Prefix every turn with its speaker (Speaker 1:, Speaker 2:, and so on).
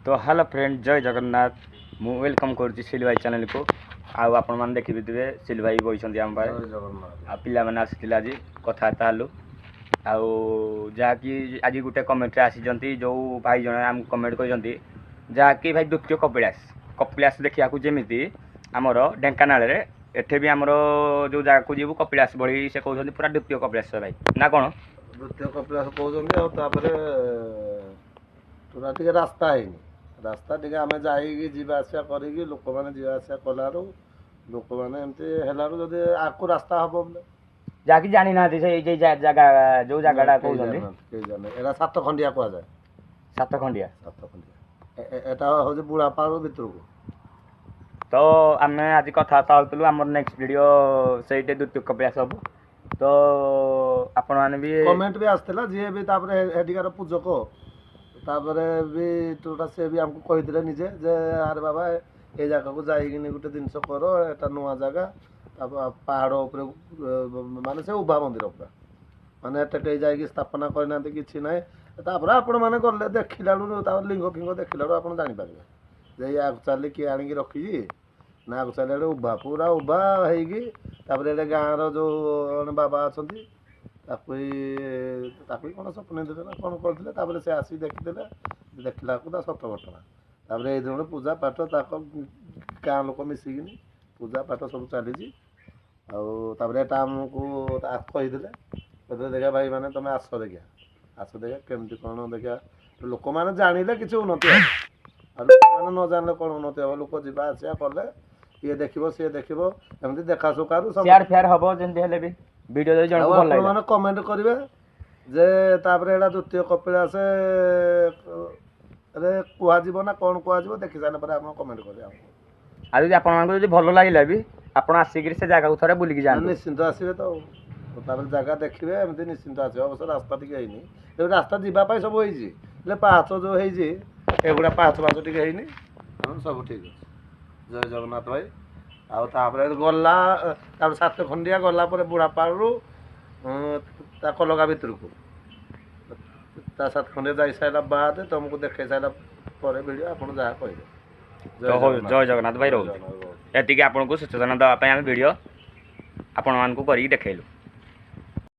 Speaker 1: तो hello friend जय जगन्नाथ मु वेलकम करुच्ची सिलु भाई चैनल को आपण मैंने देखिए सिलु भाई बही आम पिला मैंने आसी आज कथबार्ता हलु आकि आज गोटे कमेंट आसी जो भाई जन आम कमेंट कर जहाँकि भाई द्वितीय कपिलास देखा जमी आमर ढेंकानाल एठे भी आमर जो जगह को जीवु कपिलास भली से कहते पूरा द्वितीय कपिलास भाई ना कौन
Speaker 2: द्वितीय कपिलास कहते पूरा टे रास्ता है रास्ता टे आम जावास कर लोक मैंने जावास कलु लोक मैंने जदि आपको रास्ता हम बोले
Speaker 1: जहाँकि जानी ना जगह जो जगह
Speaker 2: कहते सात खंडिया कह जाए
Speaker 1: सात खंडिया
Speaker 2: एटा हूँ बुढ़ापाड़ भितर को
Speaker 1: तो आम आज कथबार्ता होलु आम नेक्स्ट वीडियो से द्वितीय कपिलास हम तो आपण मैंने भी
Speaker 2: कमेंट भी आसला जी भी हेटिकार पूजक तापरे भी टोटा से भी हमको कही निजे जे अरे बाबा ये जगह को जाइए गोटे जिनस कर एटा नुआ जगह पहाड़ माने से उभा मंदिर पूरा माने एटा कहीं जाइए स्थापना करना कि ना आपण मैंने गले देखला लिंग फिंग देखला आप जापारे जे या चल किए आणिक रखी ना चल उभा पूरा उभा होगी गाँव जो बाबा अच्छा कौन स्वप्न देते ना कौन करते से आसी देखीदे देखला सत घटना ये पूजा पाठ गाँव लोक मिसिकी पूजा पाठ सब चली आमको कहीदे देखा भाई मैंने तुम आस देखा केमती कौन देखा लोक मैंने जानिले कि उन्नति मैंने न जानले कौन उन्नति हम लोक जा आसा कले ये देखो सी देखो एमती देखा सुखारू
Speaker 1: शेयर फेयर हम जमी भी वीडियो जन
Speaker 2: मैंने कमेंट करेंगे जे द्वितीय कपिलास कहना कौन कह देखी सारे आप कमेंट करेंगे
Speaker 1: आज भल लगे भी आप आसिक से जगह थे बुलिकी जाए
Speaker 2: निश्चिंत आसवे तो जगह देखिए एमती निश्चिंत आस अवश्य रास्ता टी है रास्ता जावाई सब हो पाहाच जो होगुड़ा पाहाच पाहाच टी सब ठीक है जय जगन्नाथ भाई आउे गला सात खंडिया गला बुढ़ापाड़ू कलगा भितर को सात खंडिया जा सारा बाद तुमको देखे सारा वीडियो आप जहाँ कहे
Speaker 1: जय जगन्नाथ भाई रोज ये आपको सूचना देवाई वीडियो आपण मानक कर देखलु।